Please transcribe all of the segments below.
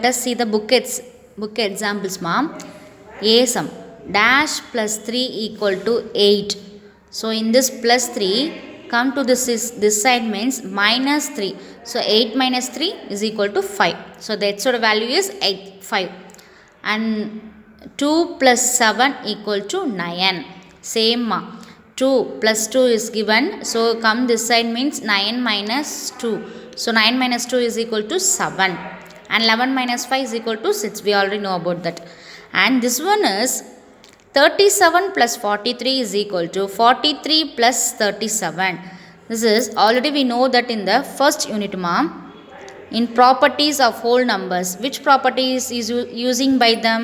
us see the book examples, ma'am. A sum dash plus 3 equal to 8. So in this plus 3, come to this side means minus 3. So 8 minus 3 is equal to 5. So the sort of value is 5. And 2 plus 7 equal to 9. Same, 2 plus 2 is given. So come this side means 9 minus 2. So 9 minus 2 is equal to 7. And 11 minus 5 is equal to 6. We already know about that. And this one is 37 plus 43 is equal to 43 plus 37. This is already we know that in the first unit, ma'am. In properties of whole numbers, which properties is using by them?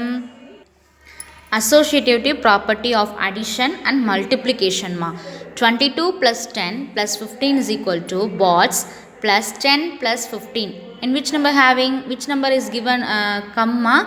Associative property of addition and multiplication, ma. 22 plus 10 plus 15 is equal to bots plus 10 plus 15. In which number is given, comma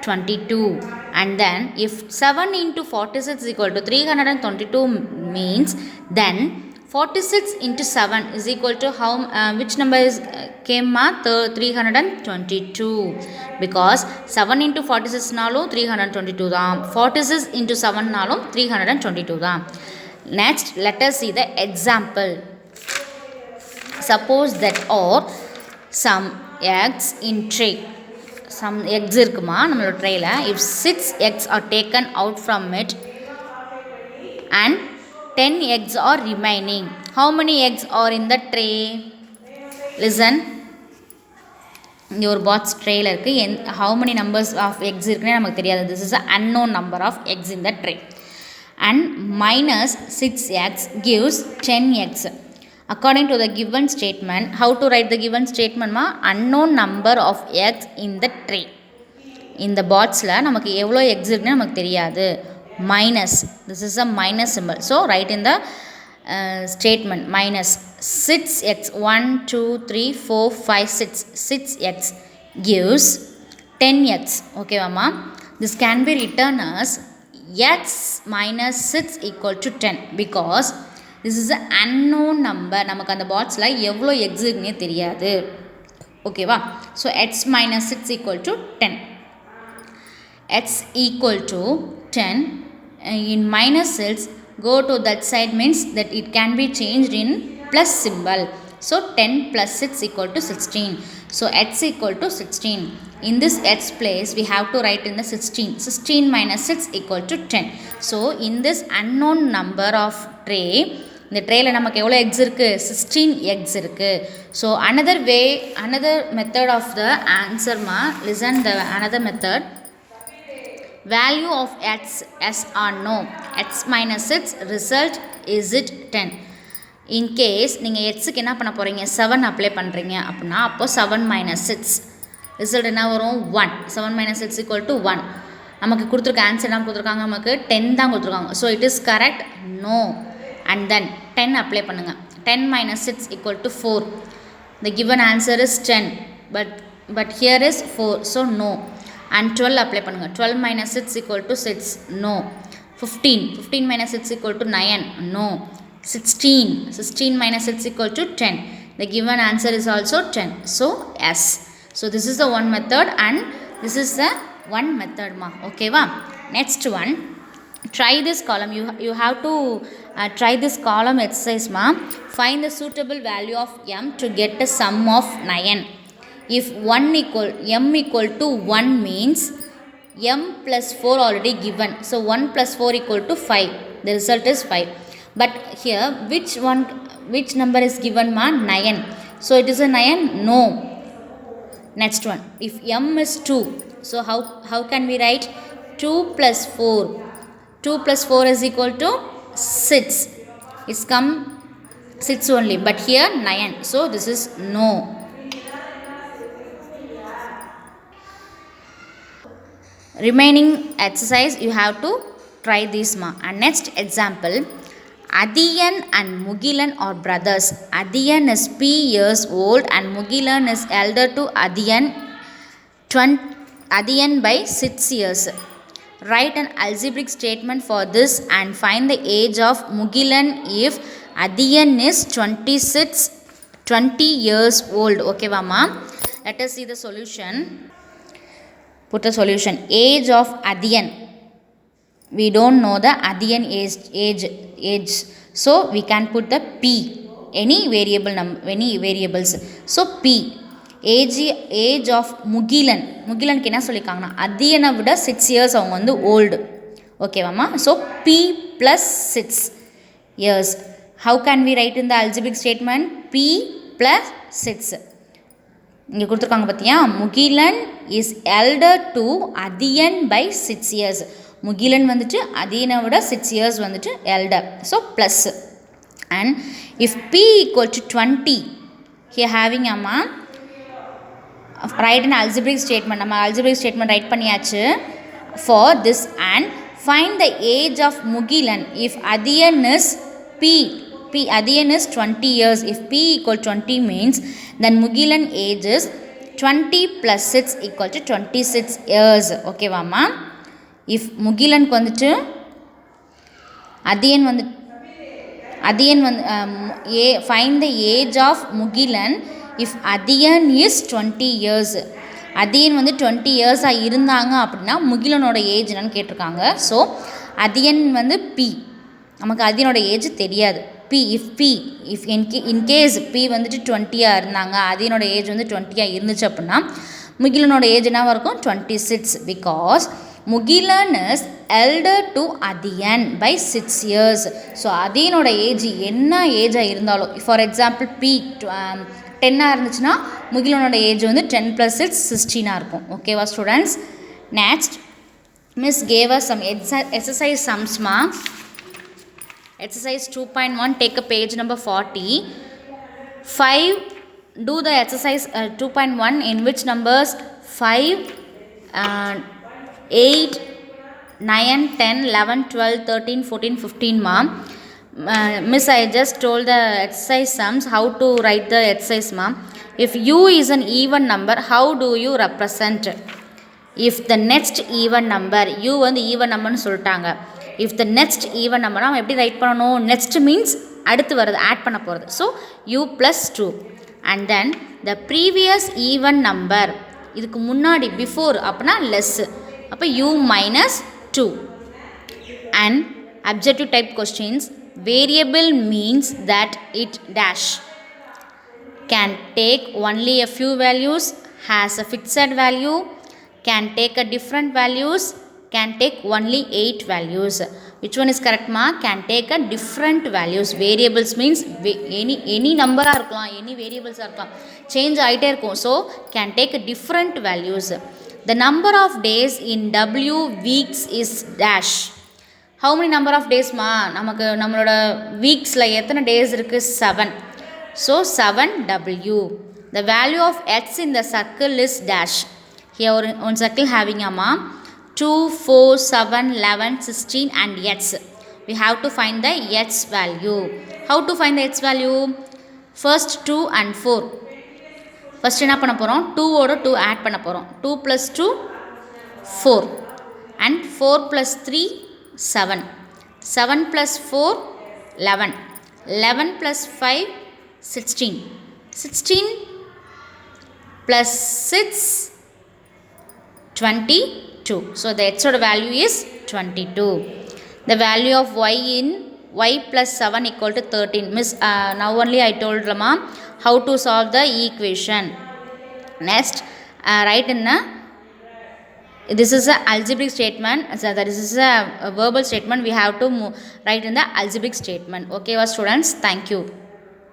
22. And then if 7 into 46 is equal to 322 means, then 46 into 7 is equal to how, which number is came, 322. Because 7 into 46 nalum 322 da, 46 into 7 nalum 322 da. Next, let us see the example. Suppose that or some eggs in tray. Some eggs irukuma nammala tray la. If 6 eggs are taken out from it and 10 eggs are remaining, how many eggs are in the tray? Listen, your box tray la irukku, how many numbers of eggs irukku namakku theriyadhu. This is an unknown number of eggs in the tray. And minus 6 eggs gives 10 eggs. According to the given statement, how to write the given statement, ma? Unknown number of eggs in the tray. In the box la namakku evlo eggs irukku namakku theriyadhu. Minus, this is a minus symbol. So write in the statement minus 6x, 1 2 3 4 5 6x gives 10x. Okay, mama, this can be written as x minus 6 equal to 10 because this is an unknown number. நமக்கு அந்த பாக்ஸில் எவ்வளோ X இருக்குன்னே தெரியாது. ஓகேவா? So x minus 6 equal to 10. x equal to 10. In minus cells, go to that side means that it can be changed in plus symbol. So 10 plus 6 equal to 16. So x equal to 16. In this x place, we have to write in the 16. 16 minus 6 equal to 10. So in this unknown number of tray, இந்த ட்ரேயில் நமக்கு எவ்வளோ X இருக்குது? 16 X இருக்குது. So another method of the answer, ma. Listen the another method. Value of x, yes or no? X minus 6 result is it 10? In case நீங்கள் எக்ஸுக்கு என்ன பண்ண போகிறீங்க? 7 அப்ளை பண்ணுறீங்க அப்படின்னா அப்போ 7 minus 6 ரிசல்ட் என்ன வரும்? 1. 7 minus 6 equal to 1. நமக்கு கொடுத்துருக்க ஆன்சர் என்ன கொடுத்துருக்காங்க? நமக்கு 10 தான் கொடுத்துருக்காங்க. So it is correct? No. And then 10 apply பண்ணுங்க. 10 minus 6 equal to 4. The given answer is 10. But here is 4. So no. And 12 apply பண்ணுங்க. 12 minus 6 equal to 6. No. 15 minus 6 equal to 9. No. 16 minus 6 equal to 10. The given answer is also 10. So yes. So this is the one method and this is the one method, ma. Okay, va? Next one. Try this column. You have to try this column exercise, ma. Find the suitable value of m to get a sum of 9. If m equal to 1 means m plus 4 already given. So 1 plus 4 equal to 5. The result is 5. But here which number is given, ma? 9. So it is a 9? No. Next one. If m is 2. So how can we write? 2 plus 4. 2 plus 4 is equal to 6. It's come 6 only. But here 9. So this is no. Remaining exercise you have to try this, ma. And next example, Adiyan and Mugilan are brothers. Adiyan is P years old and Mugilan is elder to Adiyan by 6 years. Write an algebraic statement for this and find the age of Mugilan if Adiyan is 20 years old. Okay, ma. Let us see the solution. Put the solution. Age of Adian. We don't know the Adian age. So we can put the P. Any variables. So P. Age of Mugilan. முகிலனுக்கு என்ன சொல்லியிருக்காங்கன்னா அதியனை விட 6 years அவங்க வந்து old. ஓகேவாம்மா? So P plus 6 years. How can we write in the algebraic statement? P plus 6. இங்கே கொடுத்துருக்காங்க பார்த்தியா, Mugilan is elder to Athiyan by 6 years. Mugilan வந்துட்டு அதியனை விட 6 years வந்துட்டு elder. So plus. And if P equal to 20, here having அம்மா write an algebraic statement. நம்ம algebraic statement write பண்ணியாச்சு. For this and find the age of Mugilan if Adiyan is P. Adiyan is 20 years. If P equal 20 means then Mugilan age is 20 plus 6 equal to 26 years. Okay வாமா? If Mugilan வந்துட்டு Adiyan வந்து find the age of Mugilan if Adiyan is 20 years. Athiyan வந்து 20 இயர்ஸாக இருந்தாங்க அப்படின்னா முகிலனோட age என்னன்னு கேட்டிருக்காங்க. So Athiyan வந்து P, நமக்கு அதியனோட ஏஜ் தெரியாது. இஃப் இன்கேஸ் P வந்துட்டு 20 இருந்தாங்க, அதியனோட ஏஜ் வந்து 20 இருந்துச்சு அப்படின்னா முகிலனோட ஏஜ் என்னவாக இருக்கும்? 26. Because Mugilan is elder to Athiyan by 6 years. So அதியனோட ஏஜ் என்ன ஏஜாக இருந்தாலும், ஃபார் எக்ஸாம்பிள் P 10 இருந்துச்சுன்னா முகிலனோட ஏஜ் வந்து 10 plus 6 16 இருக்கும். ஓகேவா students? Next miss gave us some exercise sums மா. Exercise 2.1, take a page number 40. 5, do the exercise 2.1 in which numbers 5, 8, 9, 10, 11, 12, 13, 14, 15 ma. Miss, I just told the exercise sums, how to write the exercise ma. If u is an even number, how do you represent? If the next even number, u வந்து even numberனு சொல்லிட்டாங்க. If the next even number, நாம் எப்படி right பண்ணணும்? next means அடுத்து வருது, add பண்ண போகிறது. So u plus 2 and then the previous even number, இதுக்கு முன்னாடி before அப்படின்னா less, அப்போ u minus 2. and objective type questions, variable means that it dash can take only a few values, has a fixed value, can take a different values, can take only 8 values. Which one is correct ma? Can take a different values. Variables means any number இருக்கலாம், any variables இருக்கலாம், change ஆகிட்டே இருக்கும். So can take a different values. The number of days in W weeks is dash. How many number of days ma? நமக்கு நம்மளோட வீக்ஸில் எத்தனை days இருக்குது? 7. So 7W. The value of x in the circle is dash. Here one circle having amma 2, 4, 7, 11, 16 and x. We have to find the x value. How to find the x value? First 2 and 4. First என்ன பண்ண போகிறோம்? 2 ஓட 2 add பண்ண போகிறோம். 2 plus 2 4 and 4 plus 3 7. 7 plus 4 11. 11 plus 5 16. 16 plus 6 22. So the x value is 22. The value of y in y plus 7 equal to 13. Miss, now only I told Rama how to solve the equation. Next, write in the, this is a algebraic statement. So this is a verbal statement. We have to write in the algebraic statement. Okay, students, thank you.